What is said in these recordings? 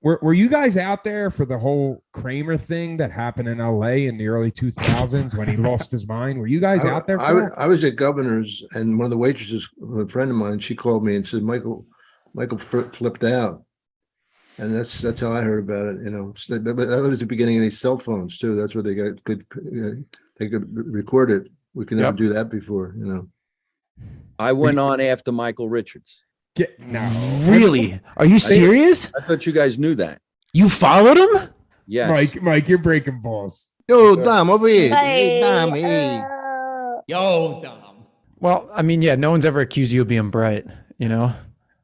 Were you guys out there for the whole Kramer thing that happened in LA in the early 2000s when he lost his mind? Were you guys out there for that? I was at Governor's, and one of the waitresses, a friend of mine, she called me and said Michael flipped out, and that's how I heard about it. So that was the beginning of these cell phones too. That's where they got good. They could record it. We could never do that before. I went on after Michael Richards. No, Really? Are you serious? I thought you guys knew that. You followed him? Yeah, Mike, you're breaking balls. Yo, Dom, over here. Hey, Dom, hey. Yo, Dom. Well, I mean, yeah, no one's ever accused you of being bright,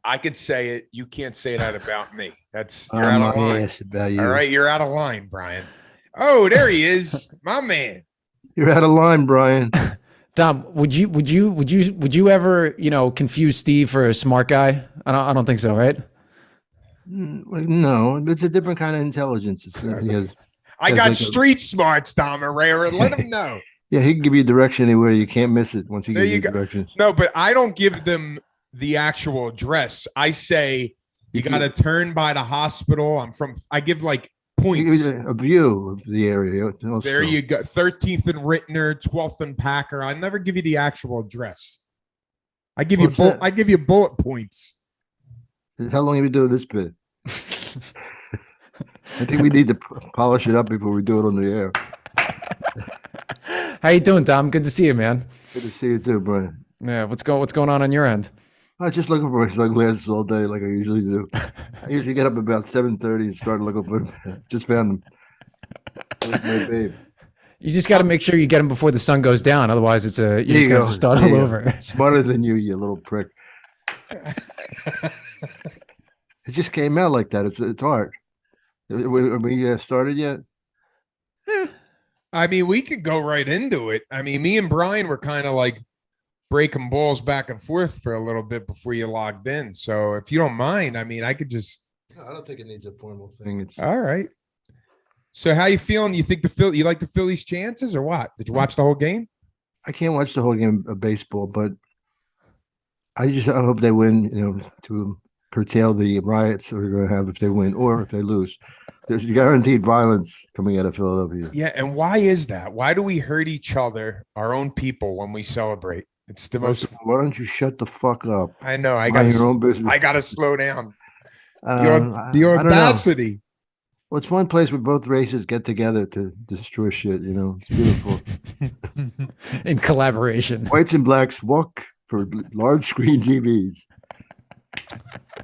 I could say it. You can't say that about me. You're I'm out of my line. ass about you. All right, you're out of line, Brian. Oh, there he is, my man. You're out of line, Brian. Dom, would you ever, confuse Steve for a smart guy? I don't think so, right? No, it's a different kind of intelligence. I got street smarts, Dom Irrera. Let him know. Yeah, he can give you direction anywhere. You can't miss it once he gives you directions. No, but I don't give them the actual address. I say you got to turn by the hospital. I give like points. A view of the area. Also. There you go. 13th and Rittner, 12th and Packer. I never give you the actual address. I give you bullet points. How long have you doing this bit? I think we need to polish it up before we do it on the air. How you doing, Dom? Good to see you, man. Good to see you too, Brian. Yeah, what's going on your end? I was just looking for sunglasses all day, like I usually do. I usually get up about 7:30 and start looking for them. Just found them. My babe. You just got to make sure you get them before the sun goes down. Otherwise, you just got to start all over. Smarter than you little prick. It just came out like that. It's art. We started yet? I mean, we could go right into it. I mean, me and Brian were kind of like breaking balls back and forth for a little bit before you logged in. So if you don't mind, I mean, I could just. No, I don't think it needs a formal thing. It's all right. So how you feeling? You think you like the Phillies' chances or what? Did you watch the whole game? I can't watch the whole game of baseball, but I hope they win, to curtail the riots that we're going to have if they win or if they lose. There's guaranteed violence coming out of Philadelphia. Yeah, and why is that? Why do we hurt each other, our own people, when we celebrate? It's the most. Why don't you shut the fuck up? I know. I got your own business. I got to slow down. The audacity. Well, it's one place where both races get together to destroy shit. It's beautiful. In collaboration, whites and blacks walk for large screen TVs.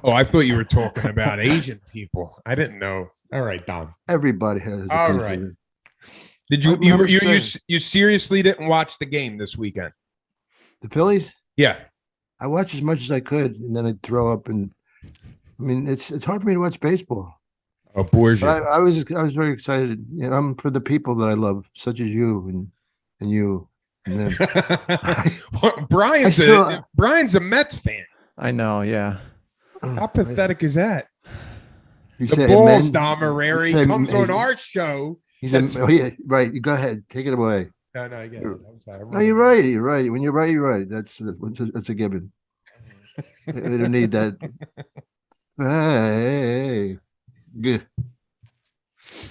Oh, I thought you were talking about Asian people. I didn't know. All right, Dom. Everybody has. All right. Did you seriously didn't watch the game this weekend? The Phillies? Yeah. I watched as much as I could, and then I'd throw up. And I mean, it's hard for me to watch baseball. Oh, bores you. I was very excited. I'm for the people that I love, such as you and you. And then Brian's a Mets fan. I know. Yeah. How pathetic is that? You the balls, Dom Irrera. He comes on our show. Right. You go ahead. Take it away. No, I get it. No, you're right. You're right. When you're right, you're right. That's a given. We don't need that. Hey. Good.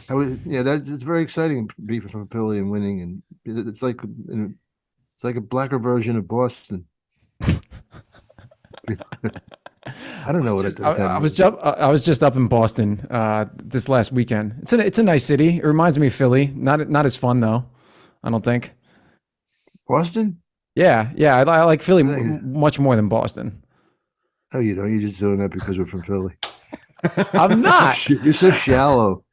It's very exciting to be from Philly and winning, and it's like a blacker version of Boston. I don't know I was just up in Boston this last weekend. It's a nice city. It reminds me of Philly. Not as fun though. I don't think. Boston? Yeah. I like Philly much more than Boston. Oh, you're just doing that because we're from Philly. I'm not. You're so shallow.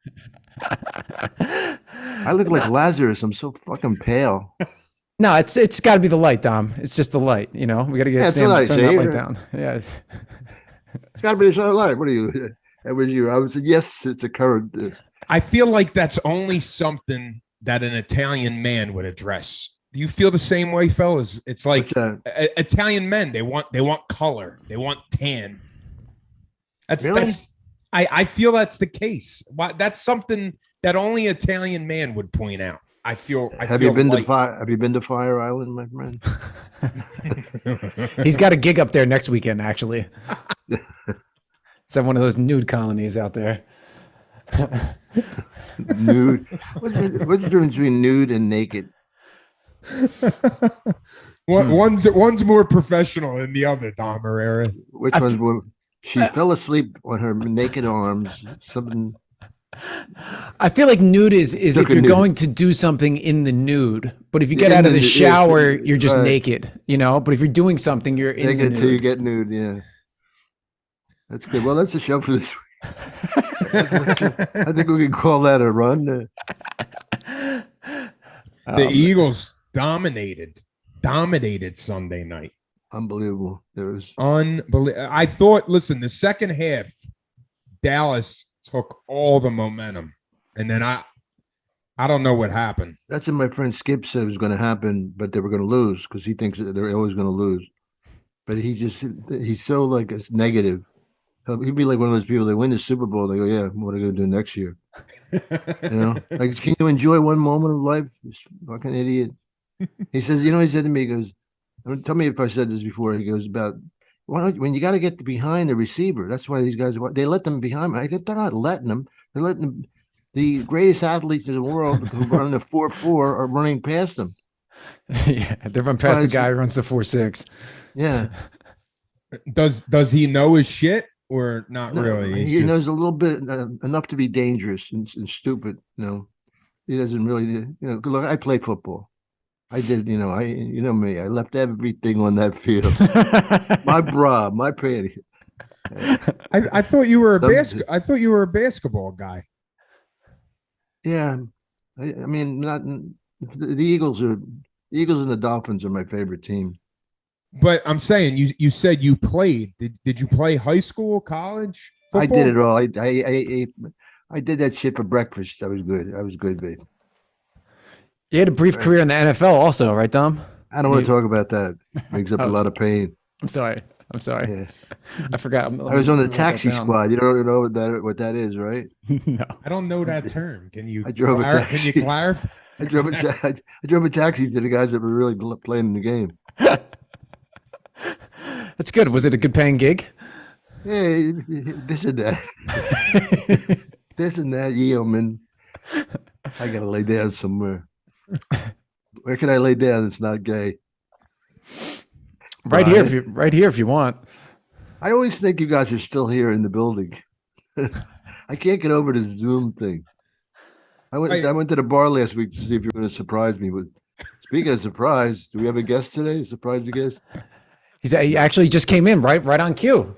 I look like Lazarus. I'm so fucking pale. No, it's got to be the light, Dom. It's just the light. We got to get Sam to turn that light down. Yeah. It's got to be the light. What are you? That was you. I was yes. It's a current. I feel like that's only something that an Italian man would address. Do you feel the same way, fellas? It's like Italian men. They want color. They want tan. I feel that's the case. That's something that only Italian man would point out. Have you been to Fire Island, my friend? He's got a gig up there next weekend, actually. It's at one of those nude colonies out there. Nude. What's the difference between nude and naked? One's more professional than the other, Dom Irrera. Which one's more? She fell asleep on her naked arms. Something. I feel like nude is Took if a you're nude. going to do something in the nude, but if you get In out of the the nude, shower, yes, you're just right. naked, you know. But if you're doing something, you're in the Naked until you nude. get nude. Yeah, that's good. Well, that's the show for this week. I think we can call that a run. The Eagles dominated Sunday night. Unbelievable. There was Unbelievable. I thought, listen, the second half, Dallas took all the momentum, and then I don't know what happened. that's what my friend Skip said was going to happen, but they were going to lose because he thinks that they're always going to lose. But he's so like it's negative. He'd be like one of those people that win the Super Bowl. They go, "Yeah, what are you going to do next year?" You know, like, can you enjoy one moment of life? This fucking idiot. He says, he said to me, he goes, tell me if I said this before. He goes about when you got to get behind the receiver. That's why these guys they let them behind. I go, they're not letting them. They're letting them. The greatest athletes in the world who run the 4.4 are running past them. Yeah, they run past the guy who runs the 4.6. Yeah. Does he know his shit or not No, really? he knows a little bit enough to be dangerous and stupid. He doesn't really. Look, I played football. I did. You know me. I left everything on that field. My bra, my panty. I thought you were I thought you were a basketball guy. Yeah, I mean, not the Eagles and the Dolphins are my favorite team. But I'm saying you said you played. Did you play high school, college? Football? I did it all. I did that shit for breakfast. I was good, babe. You had a brief career in the NFL also, right, Dom? I don't want to talk about that. Makes up a lot of pain. I'm sorry. Yeah. I forgot. I was on the taxi squad. You don't know what that is, right? No. I don't know that term. Can you? I drove a taxi. Can you clarify? I drove a taxi to the guys that were really playing in the game. That's good. Was it a good paying gig? Hey, this and that. This and that, Yeoman. I gotta lay down somewhere. Where can I lay down? It's not gay. Right here if you want. I always think you guys are still here in the building. I can't get over this Zoom thing. I went to the bar last week to see if you were going to surprise me. But speaking of surprise, do we have a guest today? Surprise the guest? He actually just came in right on cue.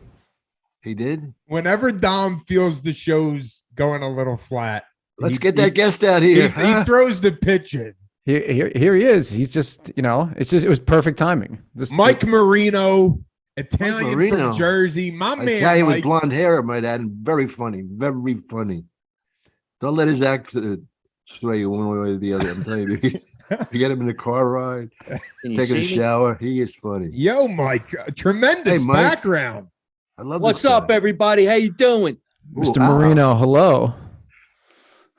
He did? Whenever Dom feels the show's going a little flat, Let's get that guest out here. He throws the pitch in. Here he is. He's just, it was perfect timing. Mike Marino, Italian from Jersey. My man. Italian with blonde hair, I might add. Very funny. Very funny. Don't let his act sway you one way or the other. I'm telling you. You get him in the car ride, taking a shower. He is funny. Yo, Mike. Tremendous Mike. background. I love What's this guy. up, everybody? How you doing? Mr. Marino, hello.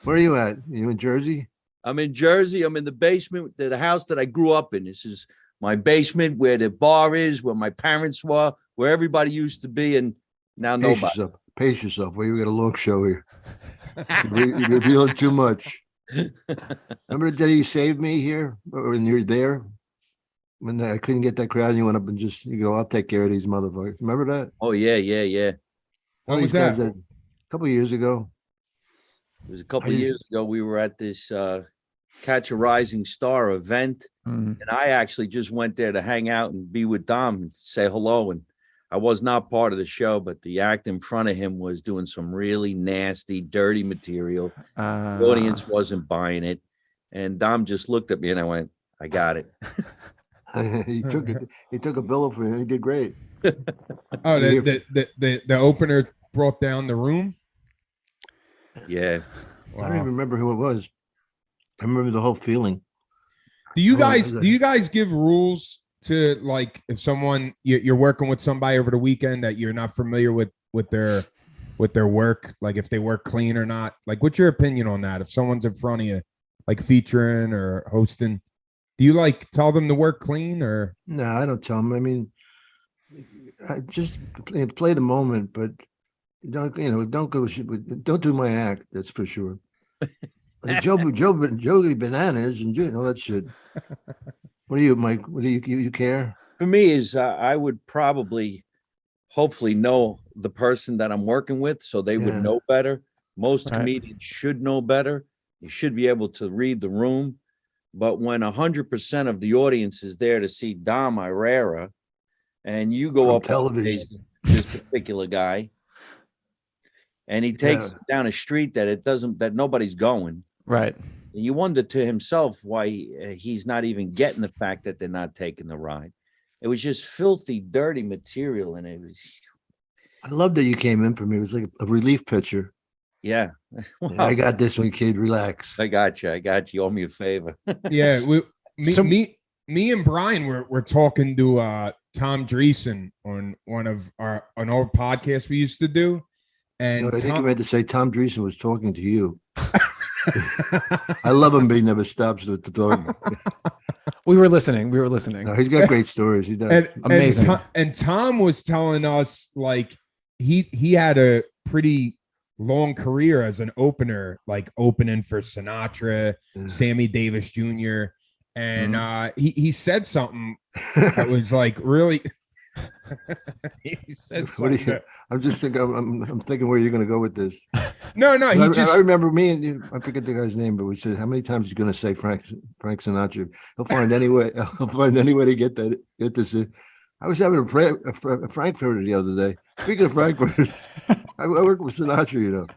Where are you at? You in Jersey? I'm in Jersey. I'm in the basement of the house that I grew up in. This is my basement where the bar is, where my parents were, where everybody used to be, and now nobody. Pace yourself. Well, you got a long show here. You're revealing too much. Remember the day you saved me here when you're there? When I couldn't get that crowd, and you went up and you go, I'll take care of these motherfuckers. Remember that? Oh, yeah. What was that? A couple of years ago. It was a couple of years ago. We were at this Catch a Rising Star event, and I actually just went there to hang out and be with Dom and say hello. And I was not part of the show, but the act in front of him was doing some really nasty, dirty material. The audience wasn't buying it. And Dom just looked at me and I went, I got it. He took a bill for him. He did great. Oh, the opener brought down the room. Yeah. Wow. I don't even remember who it was. I remember the whole feeling. Do you guys give rules to, like, if someone you're working with somebody over the weekend that you're not familiar with their work, like if they work clean or not? Like, what's your opinion on that? If someone's in front of you, like featuring or hosting, do you like tell them to work clean or? No, I don't tell them. I mean, I just play the moment, but don't go. Don't do my act. That's for sure. Joey Bananas and all that shit. What do you, Mike? What do you care? For me is I would probably hopefully know the person that I'm working with so they would Yeah. know better. Most Right. comedians should know better. You should be able to read the room. But when 100% of the audience is there to see Dom Irrera and you go From up on television. stage, this particular guy, and he takes Yeah. it down a street that nobody's going. Right. And you wonder to himself why he's not even getting the fact that they're not taking the ride. It was just filthy, dirty material, and it was, I love that you came in for me. It was like a relief pitcher. yeah. I got this one, kid. Relax. I got you. You owe me a favor. Yeah, So- me and Brian were talking to Tom Dreesen on an old podcast we used to do, and I think you Tom, meant to say Tom Dreesen was talking to you. I love him, but he never stops with the talk. We were listening. We were listening. No, he's got great stories. He does. Amazing. And Tom was telling us like he had a pretty long career as an opener, like opening for Sinatra, Yeah. Sammy Davis Jr. And he said something that was like really. He said What do something. you, I'm just thinking. I'm thinking where you're going to go with this. No, I he just. remember me and you, I forget the guy's name, but we said, how many times he's going to say Frank Sinatra? He'll find any way. He'll find any way to get this. I was having a Frankfurter the other day. Speaking of Frankfurters, I work with Sinatra,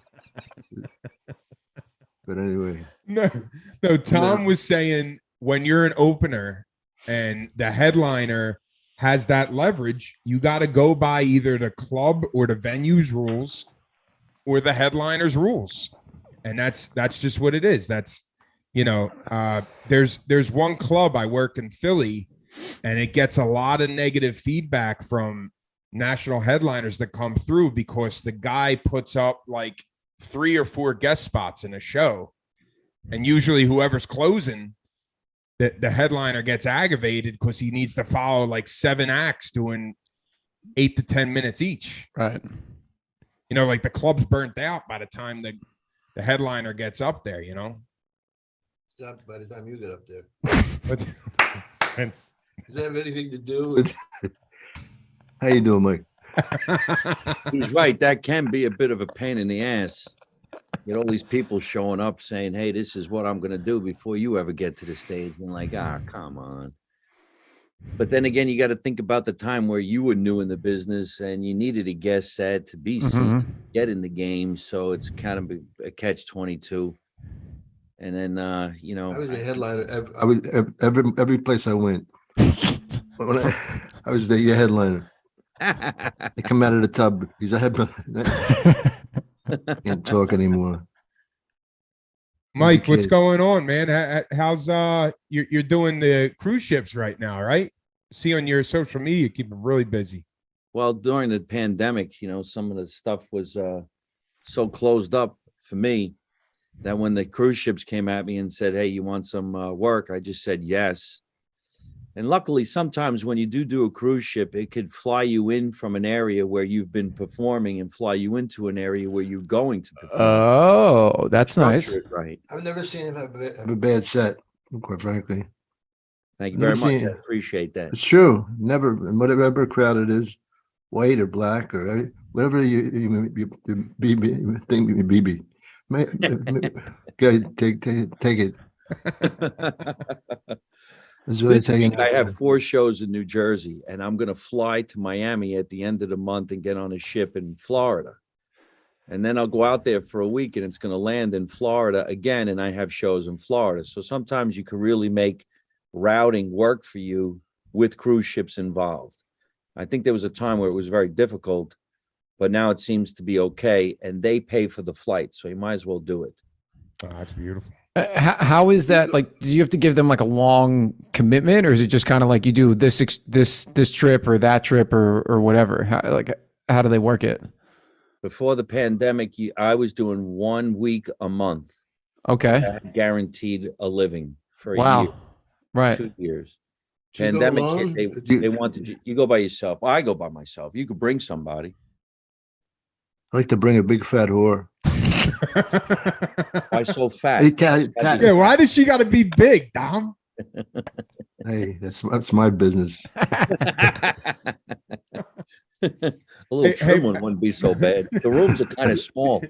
But anyway, No. Tom was saying when you're an opener and the headliner has that leverage, you got to go by either the club or the venue's rules or the headliner's rules. And that's just what it is. That's, there's one club I work in Philly and it gets a lot of negative feedback from national headliners that come through because the guy puts up like 3 or 4 guest spots in a show. And usually whoever's closing, the headliner gets aggravated because he needs to follow like 7 acts doing 8 to 10 minutes each. Right. Like the club's burnt out by the time the headliner gets up there, stop by the time you get up there. But Does that have anything to do with? How you doing, Mike? He's right. That can be a bit of a pain in the ass. Get all these people showing up saying, hey, this is what I'm going to do before you ever get to the stage. And like, come on. But then again, you got to think about the time where you were new in the business and you needed a guest set to be seen, get in the game. So it's kind of a catch-22. And then, I was a headliner. I would every place I went. When I was the headliner. They come out of the tub. He's a headliner. Can't talk anymore. Mike, what's kid. going on, man? How's you're doing the cruise ships right now, right? See on your social media, you keep them really busy. Well, during the pandemic, some of the stuff was so closed up for me that when the cruise ships came at me and said, hey, you want some work? I just said yes. And luckily, sometimes when you do a cruise ship, it could fly you in from an area where you've been performing and fly you into an area where you're going to perform. Oh, that's nice. Structure it right. I've never seen him have a bad set, quite frankly. Thank you Never very much. seen I it. appreciate that. It's true. Never, whatever crowd it is, white or black or whatever you think, BB. Okay, take it. That's what I This tell you. week I have 4 shows in New Jersey, and I'm going to fly to Miami at the end of the month and get on a ship in Florida. And then I'll go out there for a week, and it's going to land in Florida again, and I have shows in Florida. So sometimes you can really make routing work for you with cruise ships involved. I think there was a time where it was very difficult, but now it seems to be okay, and they pay for the flight, so you might as well do it. Oh, that's beautiful. How is that? Like, do you have to give them like a long commitment, or is it just kind of like you do this trip or that trip or whatever? How do they work it? Before the pandemic, I was doing 1 week a month. Okay. I had guaranteed a living for a Wow. year, Right. 2 years. Do you go Pandemic alone? hit, Do you- they wanted you go by yourself. I go by myself. You could bring somebody. I like to bring a big fat whore. Why so fat? Yeah, why does she got to be big, Dom? Hey, that's my business. A little Hey, trim hey. one wouldn't be so bad. The rooms are kind of small.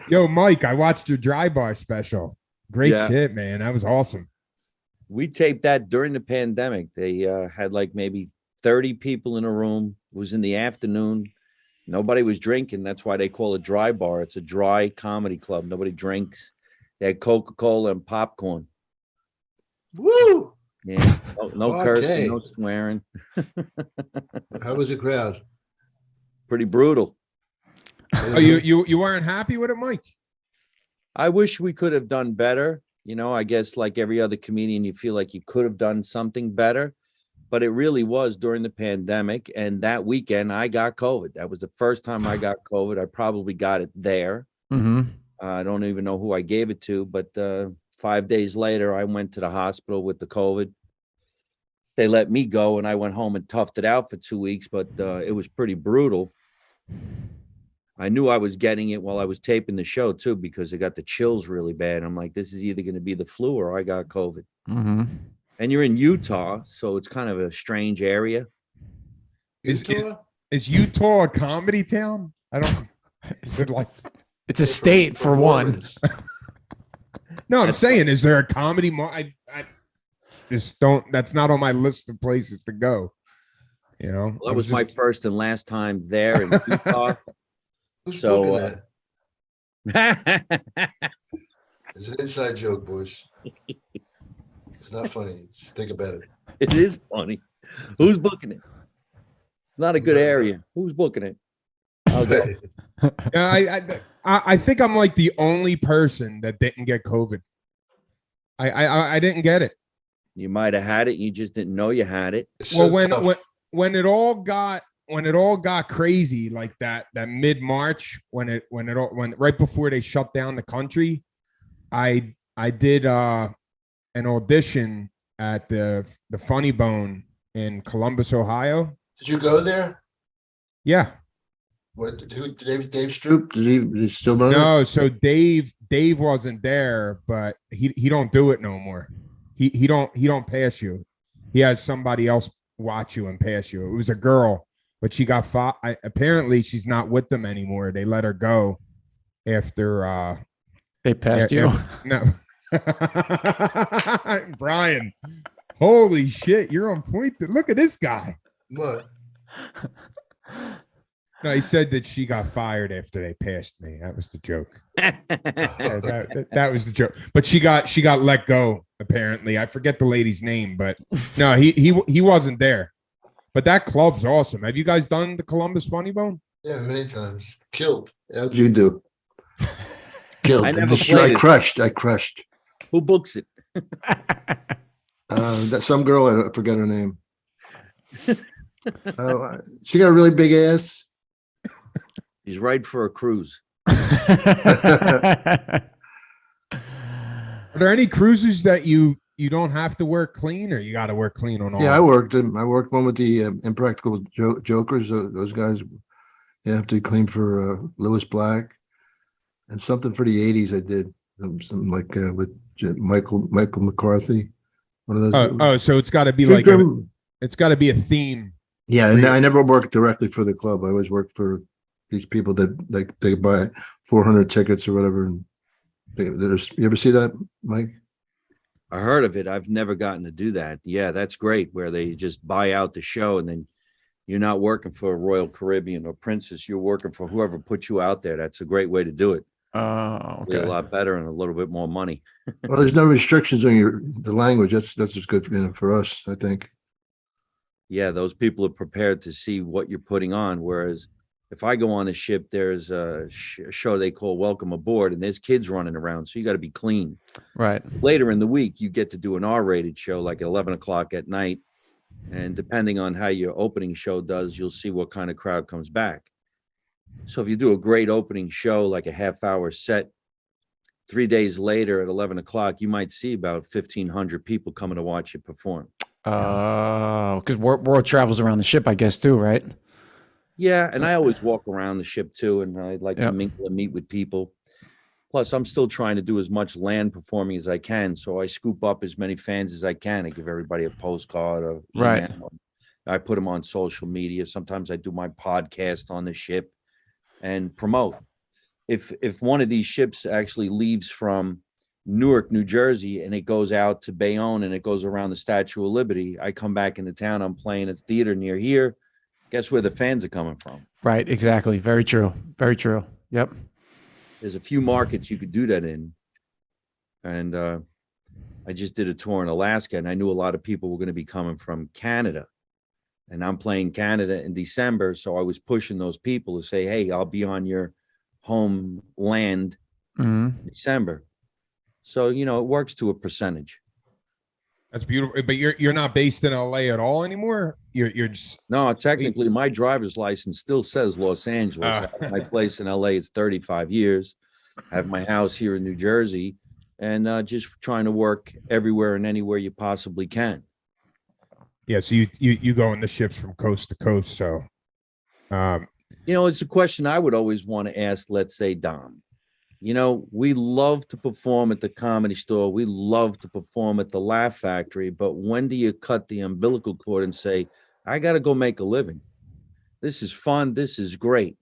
Yo, Mike, I watched your dry bar special. Great Yeah. shit, man. That was awesome. We taped that during the pandemic. They had like maybe 30 people in a room. It was in the afternoon. Nobody was drinking. That's why they call it dry bar. It's a dry comedy club. Nobody drinks. They had Coca-Cola and popcorn. Woo! Yeah. No Okay. cursing, no swearing. How was the crowd? Pretty brutal. Oh, you weren't happy with it, Mike? I wish we could have done better. You know, I guess like every other comedian, you feel like you could have done something better. But it really was during the pandemic. And that weekend, I got COVID. That was the first time I got COVID. I probably got it there. Mm-hmm. I don't even know who I gave it to. But 5 days later, I went to the hospital with the COVID. They let me go, and I went home and toughed it out for 2 weeks. But it was pretty brutal. I knew I was getting it while I was taping the show, too, because I got the chills really bad. I'm like, this is either going to be the flu or I got COVID. Mm-hmm. And you're in Utah, so it's kind of a strange area. Utah? Is Utah a comedy town? I don't. Is it like? It's a state for one. No, I'm saying, is there a comedy? I just don't. That's not on my list of places to go. You know, Well, that was my first and last time there in Utah. Who's So, booking that? it It's an inside joke, boys. It's not funny. Just think about it. is funny. Who's booking it? It's not a good area. Who's booking it? I'll go. Yeah, I think I'm like the only person that didn't get COVID. I didn't get it. You might have had it. You just didn't know you had it. It's Well, so tough. when it all got crazy like that mid-March when right before they shut down the country, I did an audition at the Funny Bone in Columbus, Ohio. Did you go there? Yeah. What? Who? Dave Stroop? Did he still run it? No, so Dave wasn't there, but he don't do it no more. He don't pass you. He has somebody else watch you and pass you. It was a girl, but she got apparently she's not with them anymore. They let her go after They passed you. no. Brian, holy shit, you're on point. Look at this guy. What? No, he said that she got fired after they passed me. That was the joke. Yeah, that was the joke. But she got let go. Apparently, I forget the lady's name, but no, he wasn't there. But that club's awesome. Have you guys done the Columbus Funny Bone? Yeah, many times. Killed. How'd you do? Killed. I I, never played it. I crushed. Who books it? That some girl, I forget her name. She got a really big ass. He's right for a cruise. Are there any cruises that you don't have to work clean, or you got to work clean on all? Yeah, I worked one with the Impractical Jokers. Those guys, you have to clean for Lewis Black, and something for the '80s. I did something like with Michael McCarthy. One of those. Oh, so it's got to be True like Crime. it's got to be a theme. Yeah, and I never worked directly for the club. I always worked for these people that like they buy 400 tickets or whatever. And you ever see that, Mike? I heard of it. I've never gotten to do that. Yeah, that's great. Where they just buy out the show, and then you're not working for Royal Caribbean or Princess. You're working for whoever put you out there. That's a great way to do it. Oh, Be okay. a lot better and a little bit more money. Well, there's no restrictions on the language. That's just good for us, I think. Yeah, those people are prepared to see what you're putting on. Whereas if I go on a ship, there's a show they call Welcome Aboard, and there's kids running around. So you got to be clean. Right. Later in the week, you get to do an R-rated show like at 11 o'clock at night. And depending on how your opening show does, you'll see what kind of crowd comes back. So if you do a great opening show, like a half-hour set, 3 days later at 11 o'clock, you might see about 1,500 people coming to watch you perform. Because world travels around the ship, I guess, too, right? Yeah, and I always walk around the ship too, and I like to Yep. mingle and meet with people. Plus, I'm still trying to do as much land performing as I can, so I scoop up as many fans as I can. I give everybody a postcard or Right. email. I put them on social media. Sometimes I do my podcast on the ship and promote. If one of these ships actually leaves from Newark, New Jersey, and it goes out to Bayonne and it goes around the Statue of Liberty, I come back into town. I'm playing at theater near here. Guess where the fans are coming from? Right. Exactly. Very true. Very true. Yep. There's a few markets you could do that in. And I just did a tour in Alaska, and I knew a lot of people were going to be coming from Canada. And I'm playing Canada in December, so I was pushing those people to say, hey, I'll be on your home land in December. So, you know, it works to a percentage. That's beautiful. But you're not based in LA at all anymore. You're just No, technically, my driver's license still says Los Angeles. I have my place in LA is 35 years. I have my house here in New Jersey, and just trying to work everywhere and anywhere you possibly can. yeah. So you go in the ships from coast to coast. So, You know, it's a question I would always want to ask, let's say, Dom. You know, we love to perform at the Comedy Store. We love to perform at the Laugh Factory. But when do you cut the umbilical cord and say, I got to go make a living? This is fun. This is great.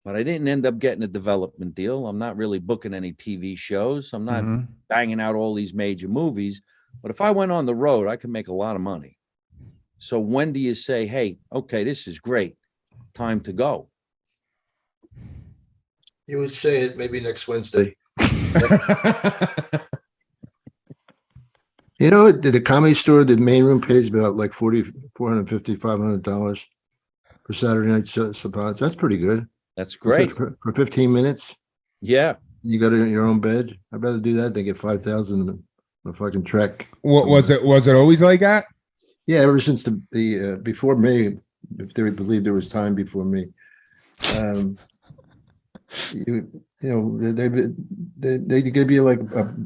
But I didn't end up getting a development deal. I'm not really booking any TV shows. I'm not banging out all these major movies. But if I went on the road, I could make a lot of money. So when do you say, hey, okay, this is great. Time to go? You would say it maybe next Wednesday. You know, the Comedy Store, the main room pays about like $450, $500 for Saturday night spots. That's pretty good. That's great. For 15 minutes. Yeah. You got it in your own bed. I'd rather do that than get 5,000 on a fucking trek. what was it? Was it always like that? Yeah, ever since the before me, if they believed there was time before me. You know, they give you like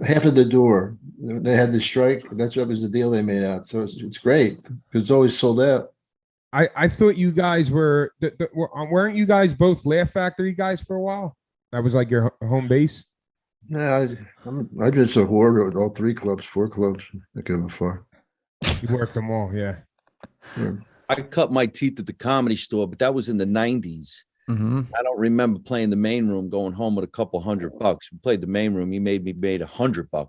half of the door. They had the strike. That was the deal they made out. So it's great because it's always sold out. I thought you guys were weren't you guys both Laugh Factory guys for a while? That was like your home base. No, I just a whore with all 4 clubs. I go before. You worked them all, yeah. I cut my teeth at the Comedy Store, but that was in the 90s. I don't remember playing the main room, going home with a couple $100. We played the main room. He made $100.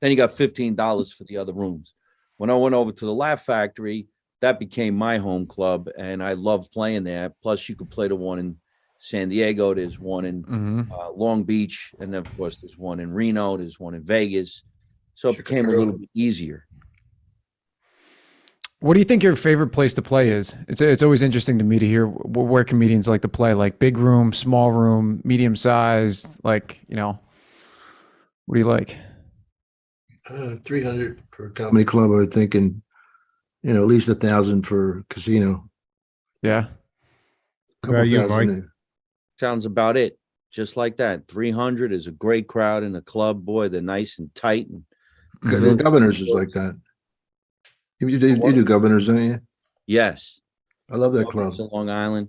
Then he got $15 for the other rooms. When I went over to the Laugh Factory, that became my home club, and I loved playing there. Plus, you could play the one in San Diego. There's one in Long Beach, and then, of course, there's one in Reno. There's one in Vegas. So it became a little bit easier. What do you think your favorite place to play is? It's always interesting to me to hear where comedians like to play, like big room, small room, medium size, like, you know, what do you like? 300 for a comedy club, I would think, and you know, at least 1,000 for casino. Yeah. Couple you, thousand. Mike? Sounds about it. Just like that. 300 is a great crowd in a club. Boy, they're nice and tight. And The Governors is like that. You do Governors, don't you? yes. I love that club. It's in Long Island.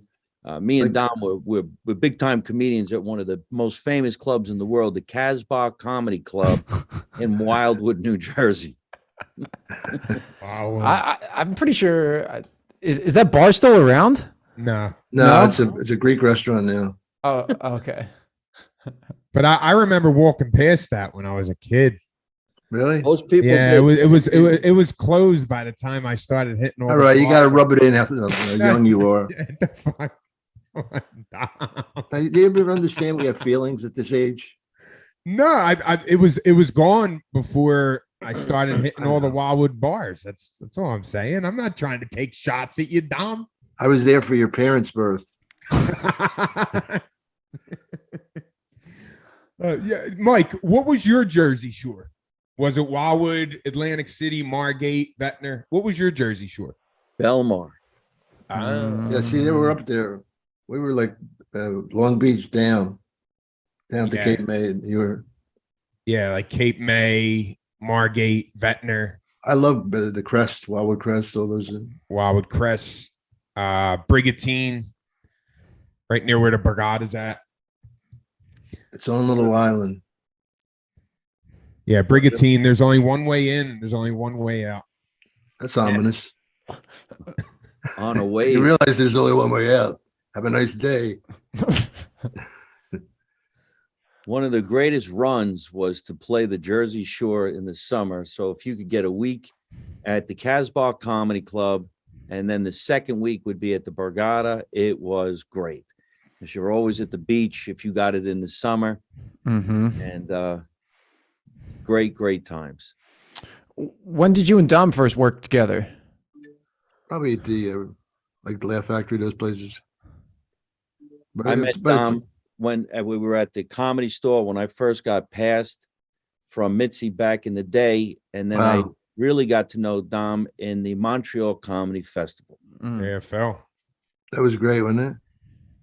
Me and Dom we're big time comedians at one of the most famous clubs in the world, the Casbah Comedy Club in Wildwood, New Jersey. Wow. I'm pretty sure. Is that bar still around? No. No, it's a Greek restaurant now. Oh, okay. But I remember walking past that when I was a kid. Really? Most people Yeah, did. it was closed by the time I started hitting all. All the right, you got to bars. rub it in how young you are. Do you ever understand we have feelings at this age? No, it was gone before I started hitting all the Wildwood bars. That's all I'm saying. I'm not trying to take shots at you, Dom. I was there for your parents' birth. Yeah, Mike, what was your Jersey Shore? Was it Wildwood, Atlantic City, Margate, Ventnor? What was your Jersey Shore? Belmar. Yeah, see, they were up there. We were like Long Beach down to Yeah. Cape May. You were. Yeah, like Cape May, Margate, Ventnor, I love the Crest, Wildwood Crest, all those. Wildwood Crest. Brigantine, right near where the Brigade is at. Its own little island. Yeah, Brigantine. There's only one way in. There's only one way out. That's ominous. On a You wave. realize there's only one way out. Have a nice day. One of the greatest runs was to play the Jersey Shore in the summer. So if you could get a week at the Casbah Comedy Club, and then the second week would be at the Borgata, it was great. Because you're always at the beach if you got it in the summer. Mm-hmm. And great times. When did you and Dom first work together? Probably at the like the Laugh Factory, those places. But I it's- met but it's- Dom when we were at the Comedy Store when I first got passed from Mitzi back in the day. And then I Wow. really got to know Dom in the Montreal Comedy Festival. AFL. that was great, wasn't it?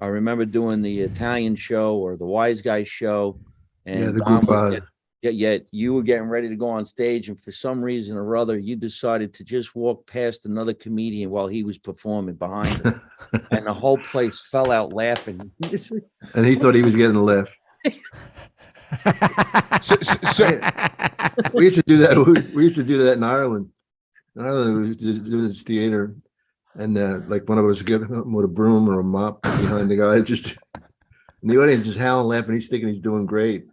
I remember doing the Italian show or the Wise Guy show. And Yeah, the Dom group. was yet you were getting ready to go on stage, and for some reason or other, you decided to just walk past another comedian while he was performing behind him, and the whole place fell out laughing. And he thought he was getting a laugh. So We used to do that. We used to do that in Ireland. In Ireland, we used to do this theater, and like one of us would get him with a broom or a mop behind the guy, just and the audience is howling, laughing. He's thinking he's doing great.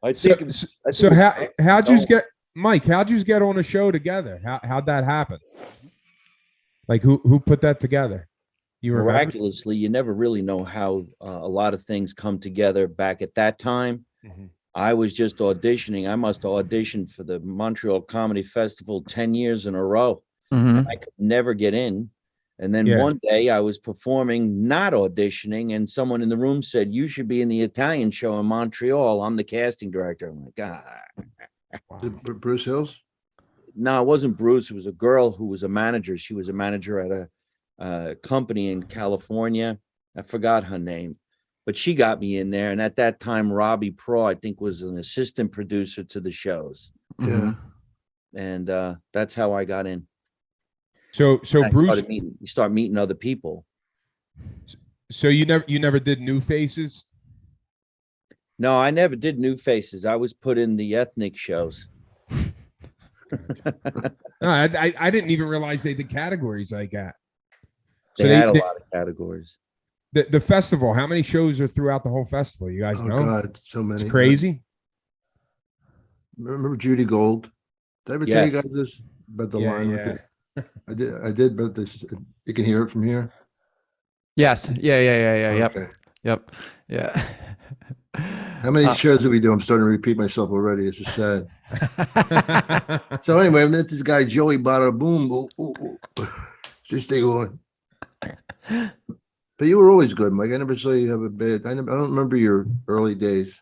I so, think. so how'd you get Mike? How'd you get on a show together? How'd that happen? Like who put that together? You remember? Miraculously, you never really know how a lot of things come together back at that time. Mhm. I was just auditioning. I must have auditioned for the Montreal Comedy Festival 10 years in a row. Mhm. I could never get in. And then Yeah. one day I was performing, not auditioning, and someone in the room said, "You should be in the Italian show in Montreal. I'm the casting director." I'm like, Bruce Hills. no, it wasn't Bruce. It was a girl who was a manager. She was a manager at a company in California. I forgot her name, but she got me in there. And at that time, Robbie Pro, I think, was an assistant producer to the shows. Yeah. And that's how I got in. So I Bruce, started meeting, you start meeting other people. so you never did New Faces? No, I never did New Faces. I was put in the ethnic shows. No, I didn't even realize they did categories like that. They had a lot of categories. The festival, how many shows are throughout the whole festival? You guys Oh know? God, so many. It's crazy. Remember Judy Gold? Did I ever tell you guys this about the line? With it? I did, but this you can hear it from here. Yes. Yeah. Yep. Okay. Yep. Yeah. How many shows did we do? I'm starting to repeat myself already. It's just sad. So anyway, I met this guy Joey Bada Boom. Just stay on. But you were always good, Mike. I never saw you have a bad. I don't remember your early days.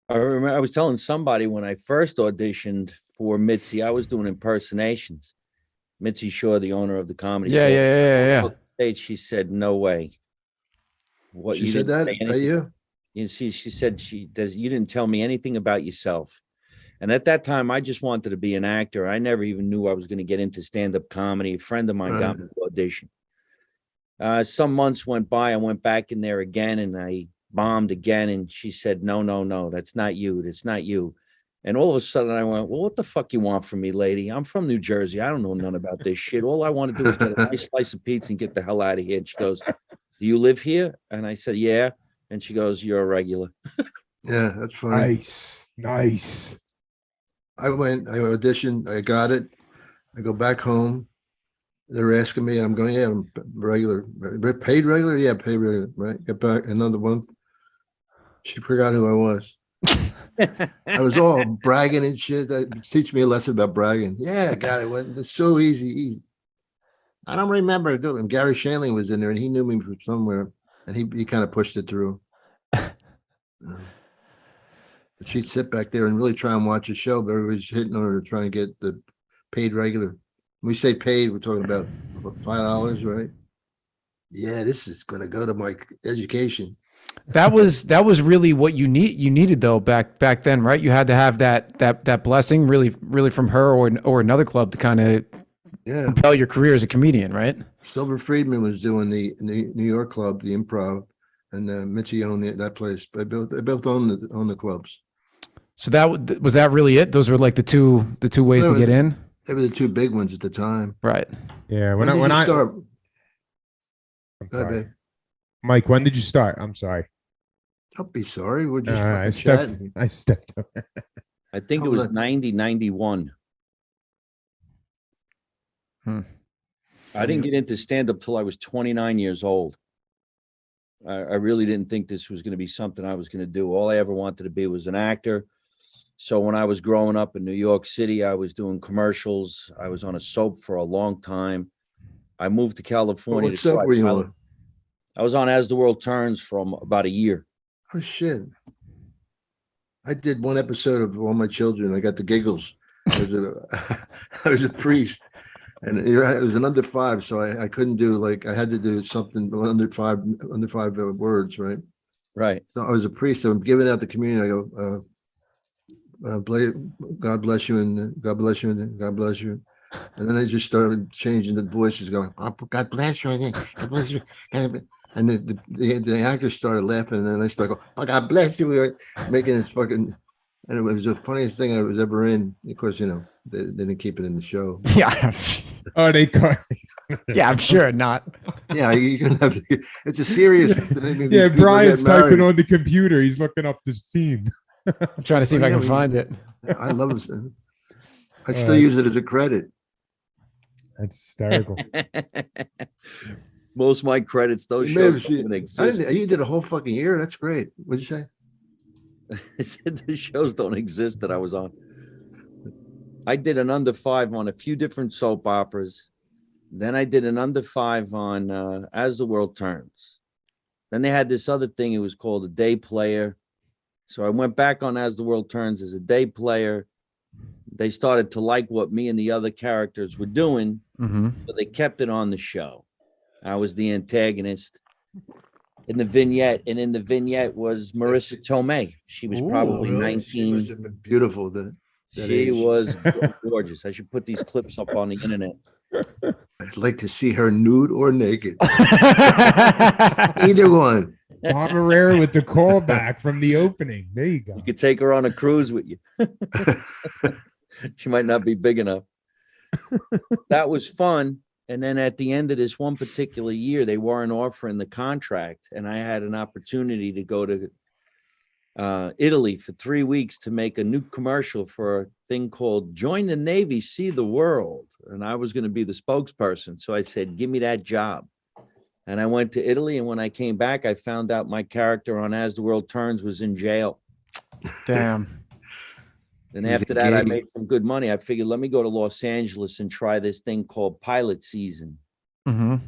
I remember I was telling somebody when I first auditioned for Mitzi, I was doing impersonations. Mitzi Shaw, the owner of the comedy store. Yeah. Stage, she said, "No way." What She you said didn't that say at anything- you? You see, she said you didn't tell me anything about yourself. And at that time, I just wanted to be an actor. I never even knew I was going to get into stand-up comedy. A friend of mine got me to audition. Some months went by. I went back in there again and I bombed again. And she said, no, that's not you. That's not you. And all of a sudden I went, well, what the fuck you want from me, lady? I'm from New Jersey. I don't know none about this shit. All I want to do is get a nice slice of pizza and get the hell out of here. And she goes, do you live here? And I said, yeah. And she goes, you're a regular. Yeah, that's funny. Nice. I auditioned, I got it. I go back home. They're asking me, I'm going, yeah, I'm regular. Paid regular? Yeah, paid regular, right? Get back another one. She forgot who I was. I was all bragging and shit. Teach me a lesson about bragging. Yeah, got it. It's so easy. I don't remember doing it. And Gary Shanley was in there and he knew me from somewhere and he kind of pushed it through. But she'd sit back there and really try and watch a show, but everybody's hitting on her to try and get the paid regular. When we say paid, we're talking about $5, right? Yeah, this is going to go to my education. That was really what you needed though back then, right? You had to have that blessing really from her or another club to kind of propel your career as a comedian, right? Silver Friedman was doing the New York club, the Improv, and Mitchie owned that place. They built on the clubs. So was that really it? Those were like the two ways to get in. They were the two big ones at the time. Right. Yeah. When I start? I'm Go ahead, sorry. babe. Mike, when did you start? I'm sorry. Don't be sorry. We're just I fucking stepped. chatting. I stepped up. I think it was 90, 91. I didn't get into stand-up till I was 29 years old. I really didn't think this was going to be something I was going to do. All I ever wanted to be was an actor. So when I was growing up in New York City, I was doing commercials. I was on a soap for a long time. I moved to California. What soap were you on? I was on As the World Turns for about a year. Oh shit! I did one episode of All My Children. I got the giggles. I was a priest, and it was an under 5, so I couldn't do I had to do something under five words, right? Right. So I was a priest. So I'm giving out the communion. I go, God bless you, and God bless you, and God bless you. And then I just started changing the voices, going, oh, God bless you, and God bless you. And the actors started laughing, and then I started going, oh, God bless you. We were making this fucking, and it was the funniest thing I was ever in. Of course, they didn't keep it in the show. Yeah. Oh, they cut. Yeah, I'm sure not. Yeah, you can have to, it's a serious. Yeah, Brian's typing on the computer. He's looking up the scene. I'm trying to see if I can find it. I love it. I still use it as a credit. That's hysterical. Most of my credits, those shows don't even exist. You did a whole fucking year. That's great. What'd you say? I said the shows don't exist that I was on. I did an under 5 on a few different soap operas. Then I did an under 5 on As the World Turns. Then they had this other thing. It was called a day player. So I went back on As the World Turns as a day player. They started to like what me and the other characters were doing. So they kept it on the show. I was the antagonist in the vignette, and in the vignette was Marissa Tomei. She was probably 19. She must have been beautiful. She was gorgeous. I should put these clips up on the internet. I'd like to see her nude or naked. Either one. Dom Irrera with the callback from the opening. There you go. You could take her on a cruise with you. She might not be big enough. That was fun. And then at the end of this one particular year, they weren't offering the contract. And I had an opportunity to go to Italy for 3 weeks to make a new commercial for a thing called Join the Navy, See the World. And I was going to be the spokesperson. So I said, give me that job. And I went to Italy. And when I came back, I found out my character on As the World Turns was in jail. Damn. Then after that, I made some good money. I figured, let me go to Los Angeles and try this thing called pilot season. And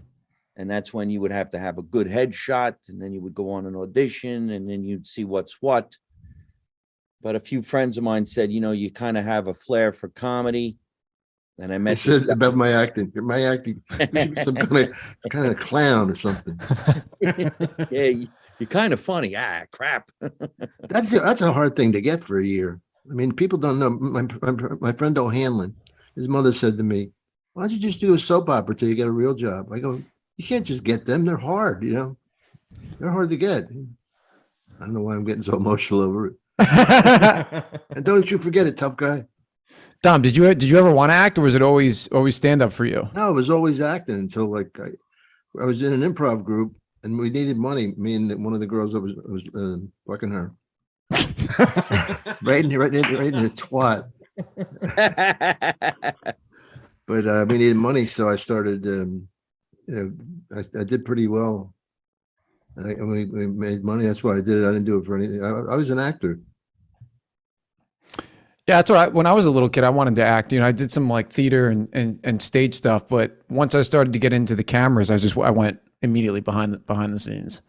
that's when you would have to have a good headshot, and then you would go on an audition, and then you'd see what's what. But a few friends of mine said, you kind of have a flair for comedy. And I met said about my acting. My acting, some kind of clown or something. Yeah, you're kind of funny. Crap. That's a hard thing to get for a year. I mean, people don't know. My friend O'Hanlon, his mother said to me, why don't you just do a soap opera till you get a real job? I go, you can't just get them. They're hard, They're hard to get. I don't know why I'm getting so emotional over it. And don't you forget it, tough guy. Dom, did you ever want to act, or was it always stand up for you? No, it was always acting until I was in an improv group and we needed money. Me and one of the girls that was fucking her. right in the twat. But we needed money, so I started. I did pretty well, and we made money. That's why I did it. I didn't do it for anything. I was an actor. Yeah, that's what when I was a little kid, I wanted to act. I did some like theater and stage stuff, but once I started to get into the cameras, I went immediately behind the scenes.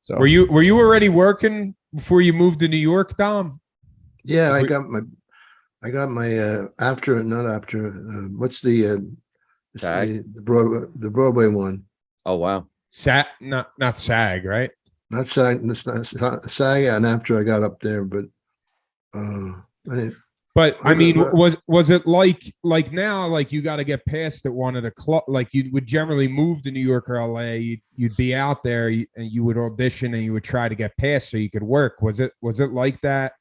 So were you already working before you moved to New York, Dom? Yeah, I got my what's the Broadway one? Oh wow. Not SAG, right? Not SAG, not SAG, and after I got up there, but But I mean, But- was it like now, like you got to get past at one of the club, like you would generally move to New York or LA, you'd be out there and you would audition and you would try to get past so you could work. Was it like that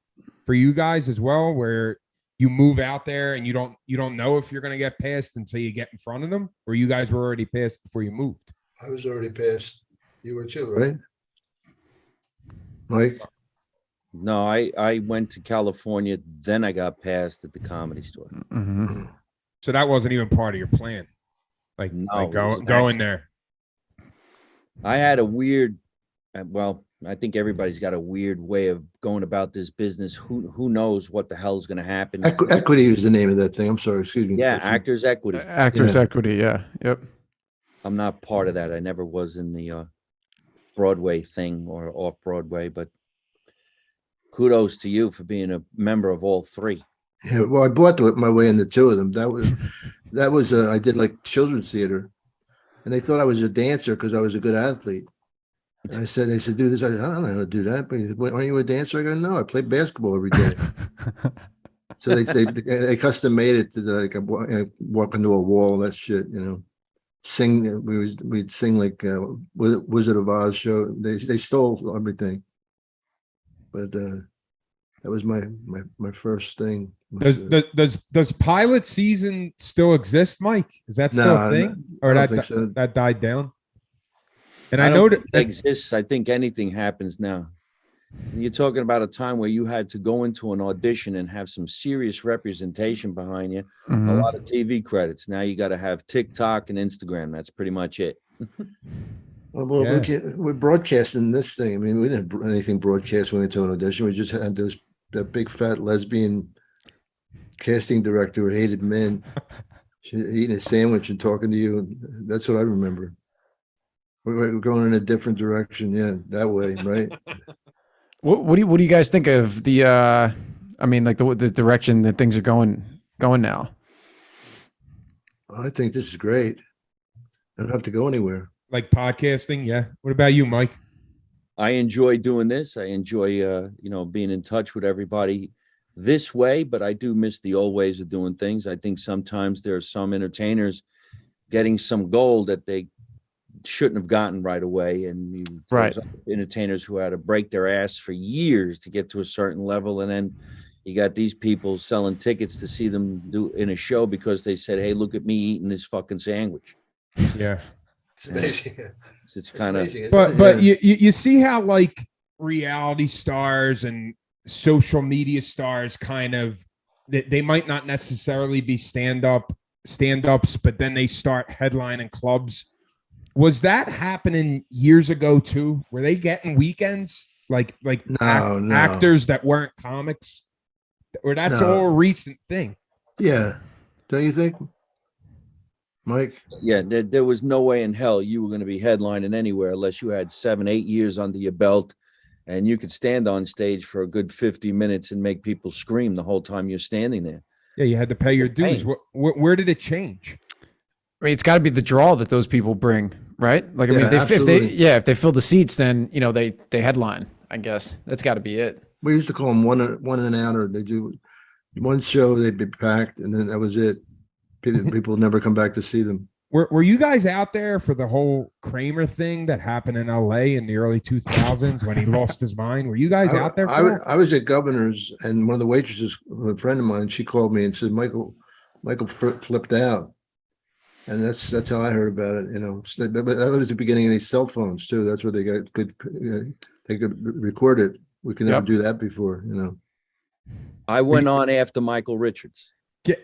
for you guys as well, where you move out there and you don't know if you're going to get past until you get in front of them, or you guys were already past before you moved? I was already past. You were too, right? Mike? No, I went to California, then I got passed at the Comedy Store. Mm-hmm. So that wasn't even part of your plan, like, No, like it was go in an there. I had a weird, well, I think everybody's got a weird way of going about this business. Who knows what the hell is going to happen? Equity is the name of that thing. I'm sorry, excuse me. Yeah, That's- Actors Equity. Actors Yeah. equity. Yeah. Yep. I'm not part of that. I never was in the Broadway thing or off Broadway, but kudos to you for being a member of all three. Yeah, well, I bought my way into two of them. That was I did like children's theater, and they thought I was a dancer because I was a good athlete. And they said, do this. I said, I don't know how to do that. But aren't you a dancer? I go, no, I play basketball every day. So they custom made it to walk into a wall, that shit, sing. We'd sing like Wizard of Oz show. They stole everything. But that was my first thing. Does pilot season still exist, Mike? Is that still a thing, or I don't that think so. that died down? And I I know don't that think it exists. I think anything happens now. You're talking about a time where you had to go into an audition and have some serious representation behind you, a Mhm. lot of TV credits. Now you got to have TikTok and Instagram. That's pretty much it. Well, Yeah. we're broadcasting this thing. I mean, we didn't have anything broadcast when we went to an audition. We just had that big fat lesbian casting director who hated men. She eating a sandwich and talking to you. That's what I remember. We're going in a different direction. Yeah, that way, right? What do you guys think of the? I mean, like the direction that things are going now. I think this is great. I don't have to go anywhere. like podcasting. Yeah. What about you, Mike? I enjoy doing this. I enjoy, being in touch with everybody this way, but I do miss the old ways of doing things. I think sometimes there are some entertainers getting some gold that they shouldn't have gotten right away. And Right. there's entertainers who had to break their ass for years to get to a certain level. And then you got these people selling tickets to see them do in a show because they said, hey, look at me eating this fucking sandwich. Yeah. It's amazing. It's kind of, But you see how like reality stars and social media stars kind of they might not necessarily be stand-ups, but then they start headlining clubs. Was that happening years ago too? Were they getting weekends like No. actors that weren't comics? Or that's No. all a recent thing? Yeah, don't you think, Mike? yeah, there was no way in hell you were going to be headlining anywhere unless you had 7-8 years under your belt and you could stand on stage for a good 50 minutes and make people scream the whole time you're standing there. Yeah, you had to pay your dues. Hey. Where did it change? I mean, it's got to be the draw that those people bring, right? Like, I mean, Yeah, absolutely. if they fill the seats, then they headline. I guess that's got to be it. We used to call them one and out, or they do one show, they'd be packed, and then that was it. People would never come back to see them. Were you guys out there for the whole Kramer thing that happened in LA in the early 2000s when he lost his mind? Were you guys out there for that? I was at Governor's, and one of the waitresses, a friend of mine, she called me and said, Michael flipped out. And that's how I heard about it, So that was the beginning of these cell phones too. That's where they got good, they could record it. We could never Yep. do that before, I went on after Michael Richards.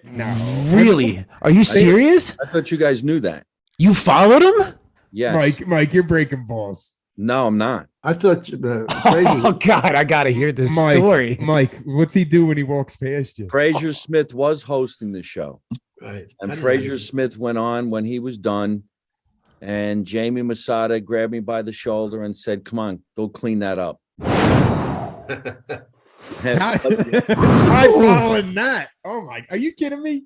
No. Really? Are you serious? I thought you guys knew that. You followed him? Yes. Mike, you're breaking balls. No, I'm not. I thought Oh God, I gotta hear this story. Mike, what's he do when he walks past you? Fraser Smith was hosting the show. right. And Fraser Smith went on when he was done. And Jamie Masada grabbed me by the shoulder and said, come on, go clean that up. How following that? Oh my! Are you kidding me?